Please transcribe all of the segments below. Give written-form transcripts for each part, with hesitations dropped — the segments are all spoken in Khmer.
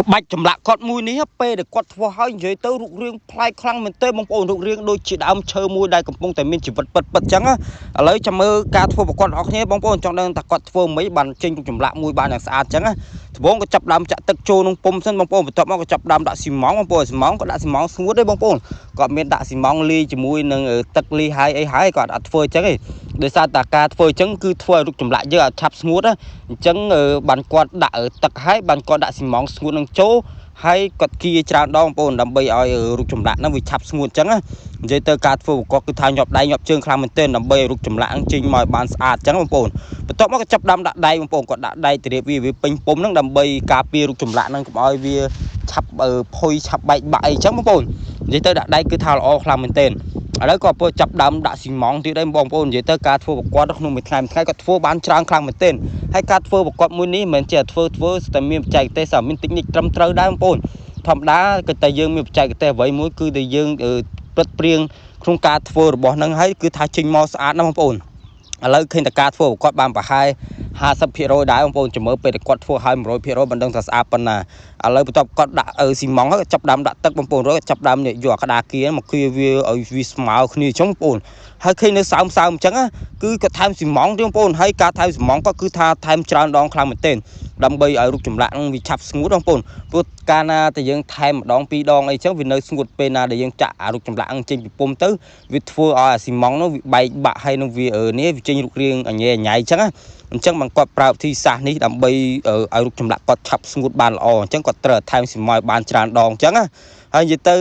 ក្បាច់ចម្លាក់គាត់មួយនេះពេលដែលគាត់ធ្វើឲ្យនិយាយទៅរូបរាងប្លែកខ្លាំងមែនទេបងប្អូនរូបរាងដូចជាដើមឈើមួយដែលកំពុងតែមានជីវិតពិតអញ្ចឹងឥឡូវចាំមើលការធ្វើប្រកបរបស់គ្នាបងប្អូនចង់ដឹងថាគាត់ធ្វើមិនបានចេញរូបចម្លាក់មួយបានយ៉ាងស្អាតអញ្ចឹងដំបូងក៏ចាប់ដើមចាក់ទឹកចូលក្នុងពុំសិនបងប្អូនបន្ទាប់មកក៏ចាប់ដើមដាក់ស៊ីម៉ងបងប្អូនស៊ីម៉ងក៏ដាក់ស៊ីម៉ងស្ងួតទេបងប្អូនគាត់មានដាក់ស៊ីម៉ងលាយជាមួយនឹងទឹកលាយហើយអីហើយគាត់អត់ធ្វើអញ្ចឹងទេដោយសារតែការធ្វើអញ្ចឹងគឺធ្វើឲ្យរូបចម្លាក់យើងអត់ឆាប់ស្ងួតអញ្ចឹងបានគាត់ដាក់ទឹកហើយបានគាត់ដាក់ស៊ីម៉ងស្ងួតនឹងចូលហើយគាត់គៀច្រើនដងបងប្អូនដើម្បីឲ្យរូបចម្លាក់ហ្នឹងវាឆាប់ស្ងួតអញ្ចឹងនិយាយទៅការធ្វើប្រកបគឺថាញាប់ដៃញាប់ជើងខ្លាំងមែនទែនដើម្បីឲ្យរូបចម្លាក់ចេញមកឲ្យបានស្អាតអញ្ចឹងបងប្អូនបន្ទាប់មកក៏ចាប់ដើមដាក់ដៃបងប្អូនគាត់ដាក់ដៃទៅរៀបវាពេញពុំហ្នឹងដើម្បីការពាររូបចម្លាក់ហ្នឹងកុំឲ្យវាឆាប់ផុយឆាប់បែកបាក់អីអញ្ចឹងបងប្អូននិយាយទៅដាក់ដៃគឺថាល្អខ្លាំងមែនទែនឥឡូវក៏ពោចាប់ដើមដាក់ស៊ីម៉ងទៀតដែរបងប្អូននិយាយទៅការធ្វើប្រកបក្នុងមួយថ្ងៃគាត់ធ្វើបានច្រើនខ្លាំងមែនទែនហើយការធ្វើប្រកបមួយនេះមិនមែនជាធ្វើតែមានបច្ចេកទេសតែមានតិចនិចត្រឹមត្រូវដែរបងប្អូនធម្មតាគឺតែយើងមានបច្ចេកទេសអ្វីមួយគឺតែយើងព្រឹត្តព្រៀងក្នុងការធ្វើរបស់ហ្នឹងហើយគឺថាចេញមកស្អាតណាស់បងប្អូនឥឡូវឃើញតែការធ្វើប្រកបបានប្រហែល 50% ដែរបងប្អូនចាំមើលពេលតែគាត់ធ្វើឲ្យ 100% មិនដឹងថាស្អាតប៉ុណ្ណាឥឡូវបន្ទាប់គាត់ដាក់ស៊ីម៉ងហើយចាប់ដើមដាក់ទឹកបងប្អូនrồiចាប់ដើមយកអាក្តារគៀមកគៀវាឲ្យវាស្មើគ្នាអញ្ចឹងបងប្អូនហើយឃើញនៅសើមអញ្ចឹងគឺគាត់ថែមស៊ីម៉ងទេបងប្អូនហើយការថែមស៊ីម៉ងក៏គឺថាថែមច្រើនដងខ្លាំងមែនទែនដើម្បីឲ្យរូបចម្លាក់នឹងវាឆាប់ស្ងួតបងប្អូនព្រោះកាលណាតែយើងថែមម្ដងពីរដងអីចឹងវានៅស្ងួតពេលណាដែលយើងចាក់រូបចម្លាក់នឹងចេញពីពុំទៅវាធ្វើឲ្យអាស៊ីម៉ងនោះវាបែកបាក់ហើយនឹងវានេះវាចេញរូបរាងអញ៉ៃអញ្ចឹងអញ្ចឹងបានគាត់ប្រើវិធីសាស្ត្រនេះដើម្បីឲ្យរូបចម្លាក់គាត់ឆាប់ស្ងួតបានល្អអញ្ចឹងគាត់ត្រូវថែមស៊ីម៉ងឲ្យបានច្រើនដងអញ្ចឹងហើយនិយាយទៅ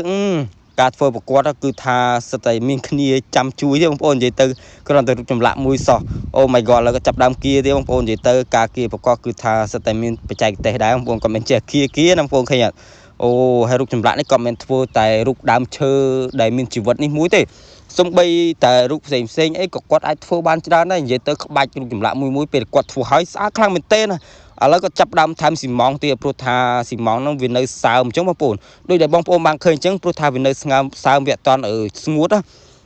ការធ្វើប្រកួតគឺថាសិតតែមានគ្នាចាំជួយទេបងប្អូននិយាយទៅគ្រាន់តែរូបចម្លាក់មួយសោះអូ my god ឡើយក៏ចាប់ដើមគៀទេបងប្អូននិយាយទៅការគៀប្រកបគឺថាសិតតែមានបច្ចេកទេសដែរបងប្អូនក៏មិនចេះគៀណាបងប្អូនឃើញអត់អូហើយរូបចម្លាក់នេះក៏មិនធ្វើតែរូបដើមឈើដែលមានជីវិតនេះមួយទេសំបីតែរូបផ្សេងអីក៏គាត់អាចធ្វើបានច្រើនដែរនិយាយទៅក្បាច់រូបចម្លាក់មួយពេលគាត់ធ្វើឲ្យស្អាតខ្លាំងមែនទែនណាឥឡូវក៏ចាប់ដើមថែមស៊ីម៉ងទៀតព្រោះថាស៊ីម៉ងហ្នឹងវានៅសើមអញ្ចឹងបងប្អូនដូចដែលបងប្អូនបានឃើញអញ្ចឹងព្រោះថាវានៅស្ងើមសើមវាអត់តន់ស្ងួតណា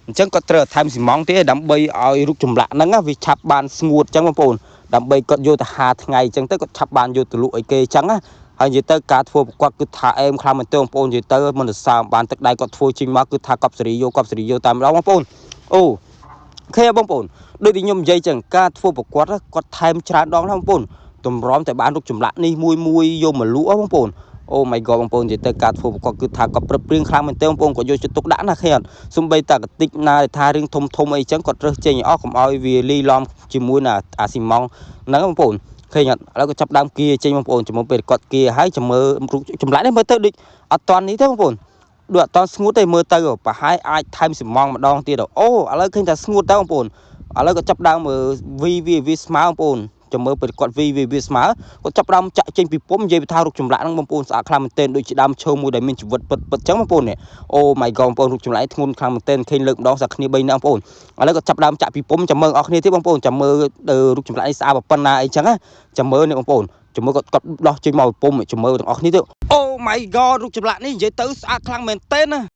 អញ្ចឹងគាត់ត្រូវថែមស៊ីម៉ងទៀតដើម្បីឲ្យរូបចម្លាក់ហ្នឹងវាឆាប់បានស្ងួតអញ្ចឹងបងប្អូនដើម្បីគាត់យកទៅហាថ្ងៃអញ្ចឹងទៅគាត់ឆាប់បានយកទៅលក់អីគេអញ្ចឹងណាហើយនិយាយទៅការធ្វើប្រកបគឺថាអែមខ្លាំងមែនទែនបងប្អូននិយាយទៅមិនទៅសើមបានទឹកដៃគាត់ធ្វើចេញមកគឺថាកប់សេរីយកតែម្ដងបងប្អូនអូឃើញបងប្អូនដូចที่ខ្ញុំនិយាយចឹងការធ្វើប្រកបគាត់ថែមច្រើនដងណាបងប្អូនតម្រាំតែបានរូបចម្លាក់នេះមួយយកមកលក់បងប្អូនអូ my god បងប្អូននិយាយទៅការធ្វើប្រកបគឺថាគាត់ព្រឹកព្រៀងខ្លាំងមែនទែនបងប្អូនគាត់យកចិត្តទុកដាក់ណាឃើញអត់សំបីតាកតិចណាថារឿងធំអីចឹងគាត់រើសចេញអស់កុំឲ្យវាលីឡំជាមួយណាអាស៊ីម៉ងហ្នឹងបងប្អូនឃើញអត់ឥឡូវក៏ចាប់ដើមគៀចេញបងប្អូនចាំពេលគាត់គៀហើយចាំមើលចម្លាក់នេះមើលទៅដូចអត់តន់នេះទេបងប្អូនដូចអត់តន់ស្ងួតទេមើលទៅប្រហែលអាចថែមស៊ីម៉ងម្ដងទៀតអូឥឡូវឃើញថាស្ងួតទៅបងប្អូនឥឡូវក៏ចាប់ដើមមើលវាស្មើបងប្អូនចាំមើលពេលគាត់វាស្មើគាត់ចាប់ដើមចាក់ចេញពីពុំនិយាយថារូបចម្លាក់ហ្នឹងបងប្អូនស្អាតខ្លាំងមែនទែនដូចជាដើមឈើមួយដែលមានជីវិតពិតអញ្ចឹងបងប្អូនអូ my god បងប្អូនរូបចម្លាក់ធ្ងន់ខ្លាំងមែនទែនឃើញលើកម្ដងសាគ្នា3នាក់បងប្អូនឥឡូវក៏ចាប់ដើមចាក់ពីពុំចាំមើលអស់គ្នាទៀតបងប្អូនចាំមើលរូបចម្លាក់នេះស្អាតប៉ុណ្ណាអីចឹងចាំមើលនេះបងប្អូនចាំមើលគាត់ដោះចេញមកពីពុំចាំមើលទាំងអស់គ្នាទៀតអូ my god រូបចម្លាក់នេះនិយាយទៅស្អាតខ្លាំងមែនទែនណា